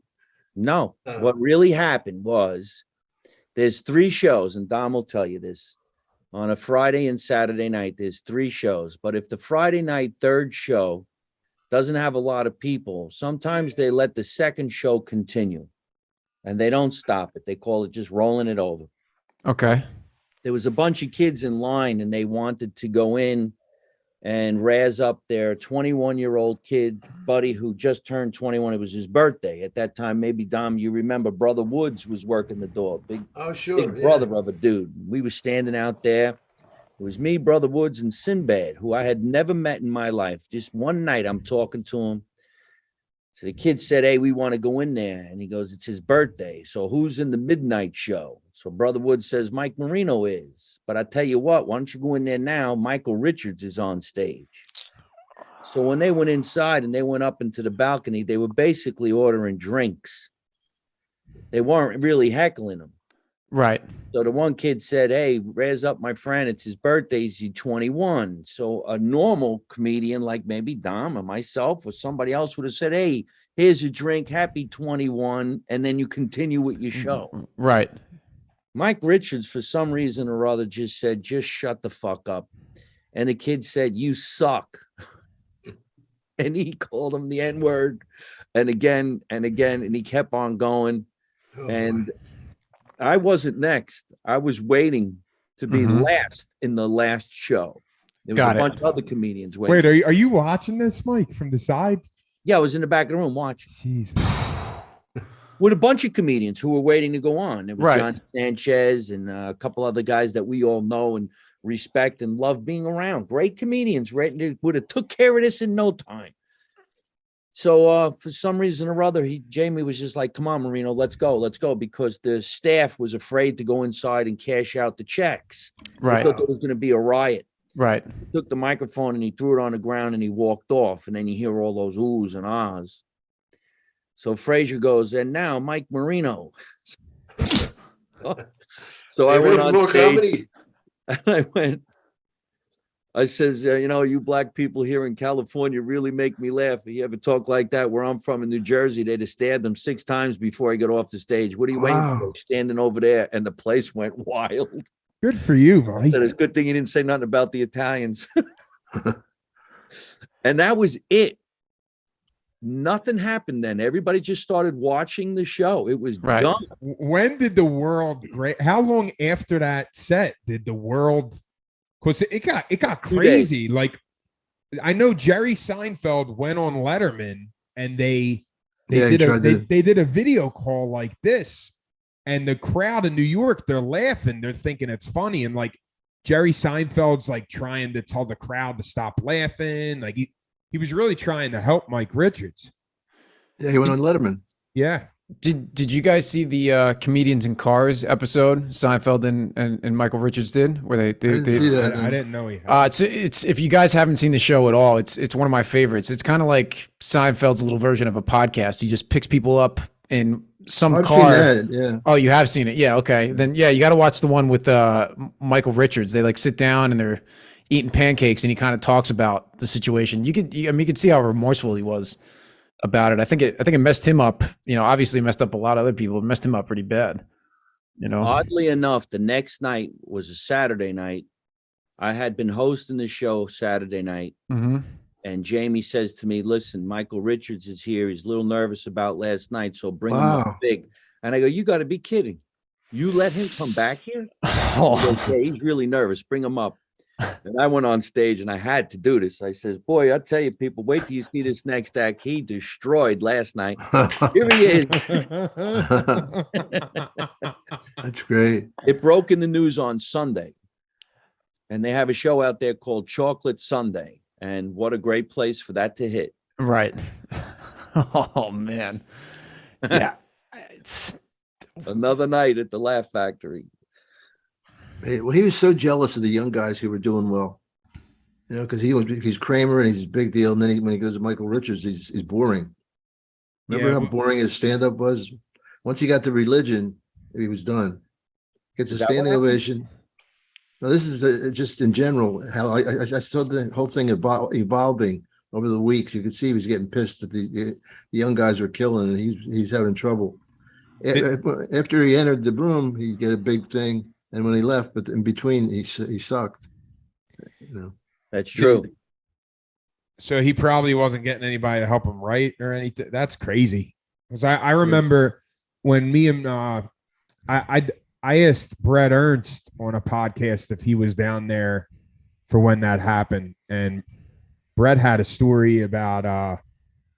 No, what really happened was there's 3 shows, and Dom will tell you this. on a Friday and Saturday night, there's 3 shows. But if the Friday night third show doesn't have a lot of people, sometimes they let the second show continue and they don't stop it. They call it just rolling it over. Okay. There was a bunch of kids in line and they wanted to go in and razz up their 21-year-old kid, buddy, who just turned 21. It was his birthday. At that time, maybe, Dom, you remember Brother Woods was working the door. Big brother of a dude. We were standing out there. It was me, Brother Woods, and Sinbad, who I had never met in my life. Just one night, I'm talking to him. So the kid said, hey, we want to go in there. And he goes, it's his birthday. So who's in the midnight show? So Brother Woods says, Mike Marino is. But I tell you what, why don't you go in there now? Michael Richards is on stage. So when they went inside and they went up into the balcony, they were basically ordering drinks. They weren't really heckling them. Right. So the one kid said, hey, raise up my friend. It's his birthday. He's 21. So a normal comedian like maybe Dom or myself or somebody else would have said, hey, here's a drink. Happy 21. And then you continue with your show. Right. Mike Richards, for some reason or other, just said, just shut the fuck up. And the kid said, you suck. And he called him the N-word and again and again. And he kept on going. And I wasn't next. I was waiting to be last in the last show. There was a bunch of other comedians waiting. Wait, are you watching this, Mike, from the side? Yeah, I was in the back of the room watching. Jesus. With a bunch of comedians who were waiting to go on. There was Right. Johnny Sanchez and a couple other guys that we all know and respect and love being around. Great comedians, right? They would have took care of this in no time. So for some reason or other, Jamie was just like, come on, Marino, let's go, because the staff was afraid to go inside and cash out the checks. Right. They thought there was going to be a riot. Right. He took the microphone and he threw it on the ground and he walked off. And then you hear all those oohs and ahs. So Frazier goes, and now Mike Marino. So I went on stage and I says, you black people here in California really make me laugh. If you ever talk like that, where I'm from in New Jersey, they'd have stabbed them 6 times before I got off the stage. What are you waiting for? Standing over there. And the place went wild. Good for you, I Mike. said, it's a good thing you didn't say nothing about the Italians. And that was it. Nothing happened then. Everybody just started watching the show. It was done. When did the world how long after that set did the world, because it got crazy. Like, I know Jerry Seinfeld went on Letterman and they did a video call like this, and the crowd in New York, they're laughing, they're thinking it's funny, and like Jerry Seinfeld's like trying to tell the crowd to stop laughing. Like he was really trying to help Mike Richards. Yeah, he went on Letterman. Yeah. Did you guys see the Comedians in Cars episode Seinfeld and Michael Richards did, where they didn't see that. I didn't know he had. It's if you guys haven't seen the show at all, it's one of my favorites. It's kind of like Seinfeld's little version of a podcast. He just picks people up in some I've car. seen that, yeah. Oh, you have seen it? Yeah. Okay. Then yeah, you got to watch the one with Michael Richards. They like sit down and they're eating pancakes, and he kind of talks about the situation. You could see how remorseful he was about it. I think it messed him up. Obviously messed up a lot of other people. It messed him up pretty bad. Oddly enough, the next night was a Saturday night. I had been hosting the show Saturday night, and Jamie says to me, "Listen, Michael Richards is here. He's a little nervous about last night, so bring him up big." And I go, "You got to be kidding! You let him come back here?" He goes, "Yeah, he's really nervous. Bring him up." And I went on stage and I had to do this. I says, boy, I tell you, people, wait till you see this next act. He destroyed last night. Here he is. That's great. It broke in the news on Sunday. And they have a show out there called Chocolate Sunday. And what a great place for that to hit. Right. Oh, man. Yeah. It's another night at the Laugh Factory. Well, he was so jealous of the young guys who were doing well, because he's Kramer and he's a big deal. And then when he goes to Michael Richards, he's boring. Remember how boring his stand-up was? Once he got to religion, he was done. Gets a standing ovation. Now, this is just in general how I saw the whole thing evolving over the weeks. You could see he was getting pissed that the young guys were killing, and he's having trouble. After he entered the room, he'd get a big thing. And when he left, but in between, he sucked. You know. That's true. So he probably wasn't getting anybody to help him write or anything. That's crazy. Because I remember when me and I asked Brett Ernst on a podcast if he was down there for when that happened, and Brett had a story about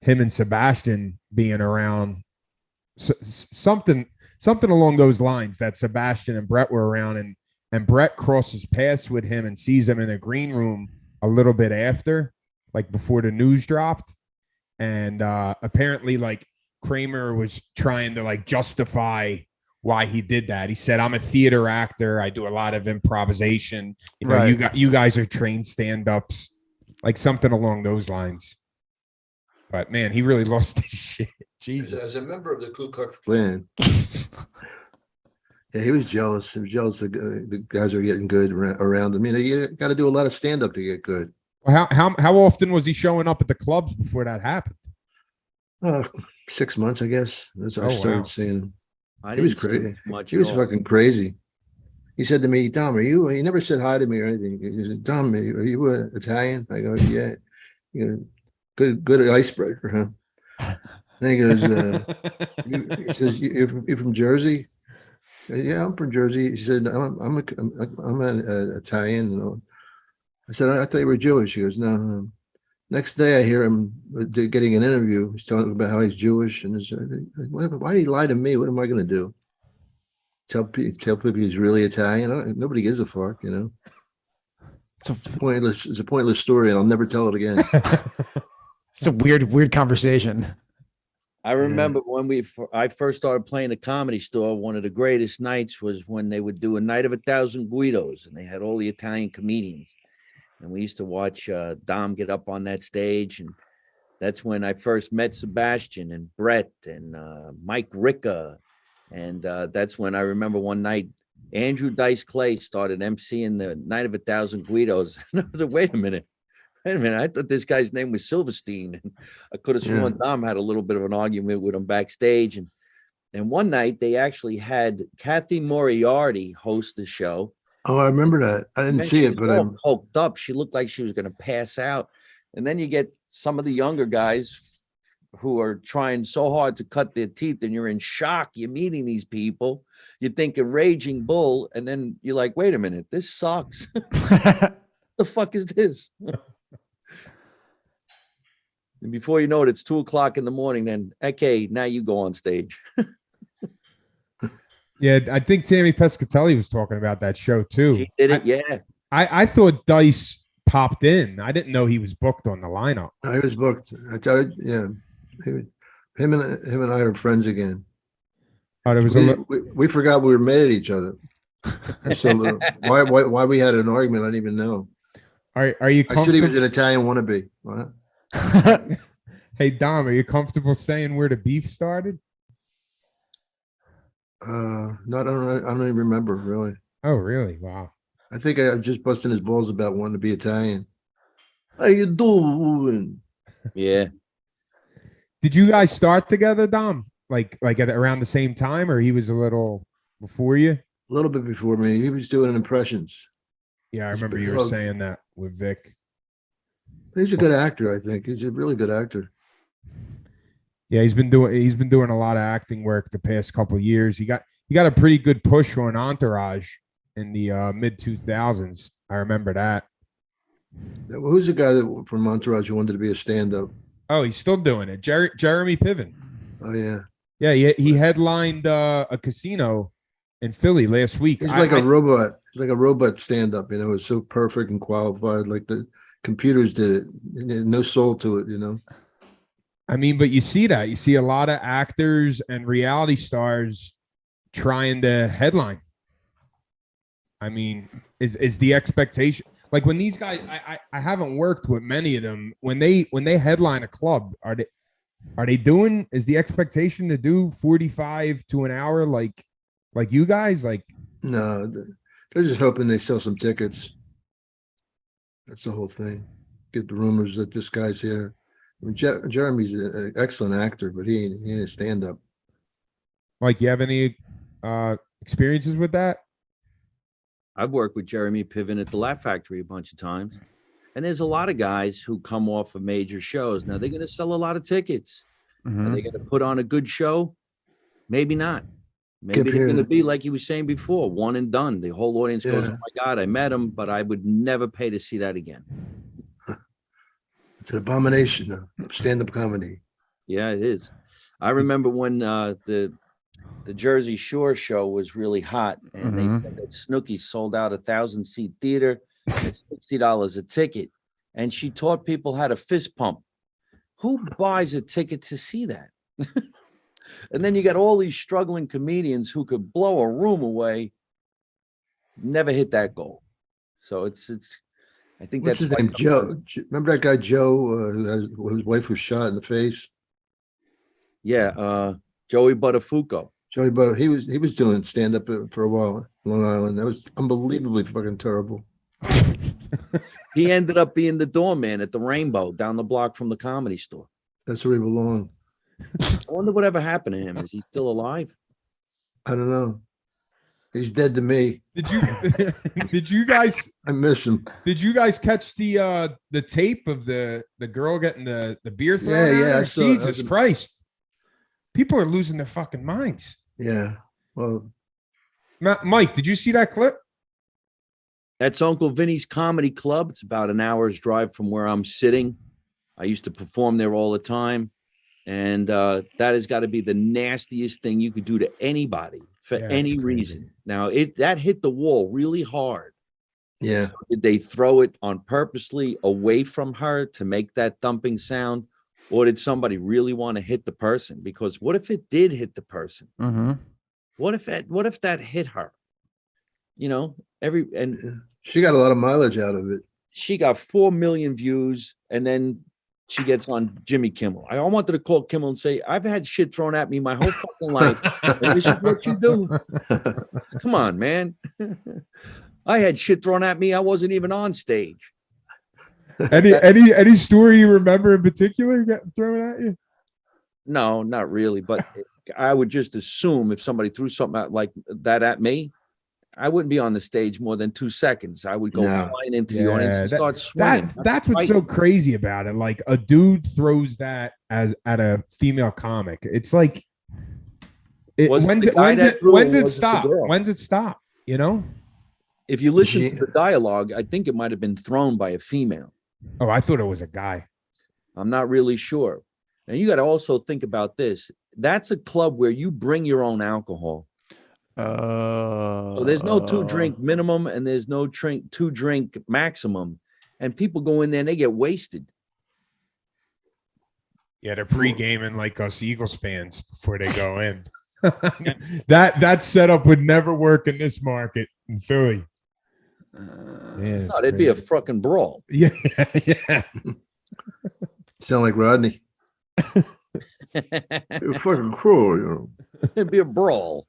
him and Sebastian being around, something along those lines, that Sebastian and Brett were around, and Brett crosses paths with him and sees him in a green room a little bit after, like before the news dropped, and apparently like Kramer was trying to like justify why he did that. He said, "I'm a theater actor. I do a lot of improvisation. You know, Right. you guys are trained stand-ups," like something along those lines. But man, he really lost his shit. Jesus. As a member of the Ku Klux Klan, yeah, he was jealous. He was jealous the guys are getting good around him. You got to do a lot of stand up to get good. How often was he showing up at the clubs before that happened? 6 months, I guess. That's when I Oh, started wow. seeing him. I He was didn't see crazy. much He at was all. fucking crazy. He said to me, "Dom, are you?" He never said hi to me or anything. He said, "Dom, are you Italian?" I go, "Yeah." You know, good icebreaker, huh? Then he goes, he says, "You're from Jersey?" I said, "Yeah, I'm from Jersey." He said, I'm an Italian." You know. I said, "I thought you were Jewish." He goes, "No." Next day, I hear him getting an interview. He's talking about how he's Jewish, and why did he lie to me? What am I going to do? Tell people he's really Italian? Nobody gives a fuck, you know. It's a, It's a pointless story, and I'll never tell it again. it's a weird conversation. I remember when I first started playing the Comedy Store, one of the greatest nights was when they would do a night of 1,000 Guidos, and they had all the Italian comedians. And we used to watch Dom get up on that stage. And that's when I first met Sebastian and Brett and Mike Ricca. And that's when I remember one night, Andrew Dice Clay started emceeing the night of 1,000 Guidos. And I was like, wait a minute. I thought this guy's name was Silverstein. And I could have sworn Dom had a little bit of an argument with him backstage. And one night they actually had Kathy Moriarty host the show. Oh, I remember that. I didn't see it, but I'm poked up. She looked like she was going to pass out. And then you get some of the younger guys who are trying so hard to cut their teeth, and you're in shock. You're meeting these people. You're thinking Raging Bull. And then you're like, wait a minute, this sucks. The fuck is this? And before you know it, it's 2:00 in the morning. Then, okay, now you go on stage. Yeah, I think Tammy Pescatelli was talking about that show too. She did it, yeah. I thought Dice popped in. I didn't know he was booked on the lineup. I was booked. I tell you, yeah. Him and I are friends again. Oh, there was We forgot we were mad at each other. So why we had an argument, I didn't even know. Are you? I said he was an Italian wannabe. What? Hey Dom, are you comfortable saying where the beef started? No, I don't even remember really. Oh, really? Wow. I think I just busting his balls about wanting to be Italian. How you doing? Yeah. Did you guys start together, Dom? Like at around the same time, or he was a little before you? A little bit before me. He was doing impressions. Yeah, I remember you were saying that with Vic. He's a good actor, I think. He's a really good actor. Yeah, he's been doing a lot of acting work the past couple of years. He got a pretty good push on Entourage in the mid 2000s. I remember that. Who's the guy that from Entourage who wanted to be a stand-up? Oh, he's still doing it. Jeremy Piven. Oh yeah. Yeah, he headlined a casino in Philly last week. He's like a robot. He's like a robot stand-up. You know, it's so perfect and qualified. Like the computers did it. No soul to it. You know. I mean, but you see that. You see a lot of actors and reality stars trying to headline. I mean, is the expectation like when these guys? I haven't worked with many of them. When they headline a club, are they doing? Is the expectation to do 45 to an hour like you guys? Like no, they're just hoping they sell some tickets. That's the whole thing. Get the rumors that this guy's here. I mean, Jeremy's an excellent actor, but he ain't a stand-up. you have any experiences with that? I've worked with Jeremy Piven at the Laugh Factory a bunch of times. And there's a lot of guys who come off of major shows. Now they're going to sell a lot of tickets. Are they going to put on a good show? Maybe not. Maybe they're going to be like you were saying before, one and done. The whole audience goes, "Oh my God, I met him, but I would never pay to see that again." It's an abomination of stand-up comedy. Yeah, it is. I remember when the Jersey Shore show was really hot, and they said that Snooki sold out 1,000-seat theater at $60 a ticket, and she taught people how to fist pump. Who buys a ticket to see that? And then you got all these struggling comedians who could blow a room away, never hit that goal. So it's. I think What's that's his name? Joe. Remember that guy Joe, whose wife was shot in the face? Yeah, Joey Buttafuoco. Joey Butter. He was doing stand-up for a while, Long Island. That was unbelievably fucking terrible. He ended up being the doorman at the Rainbow down the block from the Comedy Store. That's where he belonged. I wonder whatever happened to him. Is he still alive? I don't know. He's dead to me. Did you guys I miss him. Did you guys catch the tape of the girl getting the beer thrown at Yeah, her? I saw it. Jesus Christ. People are losing their fucking minds. Yeah. Well, Mike, did you see that clip? That's Uncle Vinnie's Comedy Club. It's about an hour's drive from where I'm sitting. I used to perform there all the time. And that has got to be the nastiest thing you could do to anybody for any reason. Now, that hit the wall really hard. yeah. So did they throw it on purposely away from her to make that thumping sound? Or did somebody really want to hit the person? Because what if it did hit the person? What if that hit her? You know, She got a lot of mileage out of it. she got 4 million views, and then she gets on Jimmy Kimmel. I wanted to call Kimmel and say, I've had shit thrown at me my whole fucking life. And this is what you do. Come on, man. I had shit thrown at me. I wasn't even on stage. Any story you remember in particular getting thrown at you? No, not really. But I would just assume if somebody threw something out like that at me, I wouldn't be on the stage more than 2 seconds. I would go flying into the audience and start swinging. That's what's so crazy about it. Like a dude throws that at a female comic. It's like, when's it stop? When's it stop? You know? If you listen to the dialogue, I think it might have been thrown by a female. Oh, I thought it was a guy. I'm not really sure. And you got to also think about this. That's a club where you bring your own alcohol. So there's no 2-drink minimum and there's no 2-drink maximum. And people go in there and they get wasted. Yeah, they're pre-gaming like us Eagles fans before they go in. that setup would never work in this market in Philly. No, there'd be a fucking brawl. Yeah, yeah. Sound like Rodney. You're fucking cruel, you know. It'd be a brawl.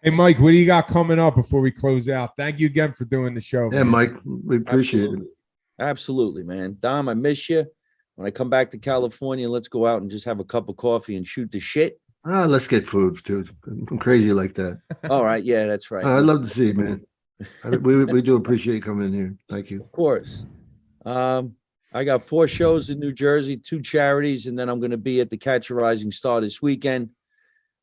Hey, Mike, what do you got coming up before we close out? Thank you again for doing the show. Yeah, man. Mike, we appreciate it. Absolutely, man. Dom, I miss you. When I come back to California, let's go out and just have a cup of coffee and shoot the shit. Let's get food, too. I'm crazy like that. All right. Yeah, that's right. I'd love to see you, man. We do appreciate you coming in here. Thank you. Of course. I got 4 shows in New Jersey, 2 charities, and then I'm going to be at the Catch a Rising Star this weekend.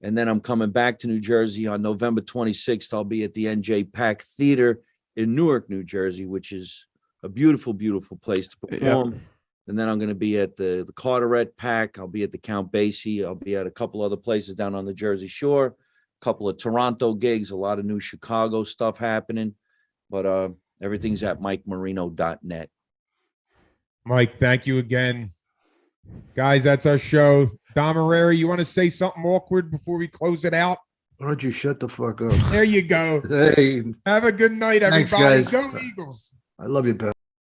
And then I'm coming back to New Jersey on November 26th. I'll be at the NJ Pack Theater in Newark, New Jersey, which is a beautiful, beautiful place to perform. Yep. And then I'm going to be at the Carteret Pack. I'll be at the Count Basie. I'll be at a couple other places down on the Jersey Shore, a couple of Toronto gigs, a lot of new Chicago stuff happening. But everything's at MikeMarino.net. Mike, thank you again. Guys, that's our show. Dom Irrera, you want to say something awkward before we close it out? Why don't you shut the fuck up? There you go. Hey. Have a good night, everybody. Thanks, guys. Go Eagles. I love you, pal.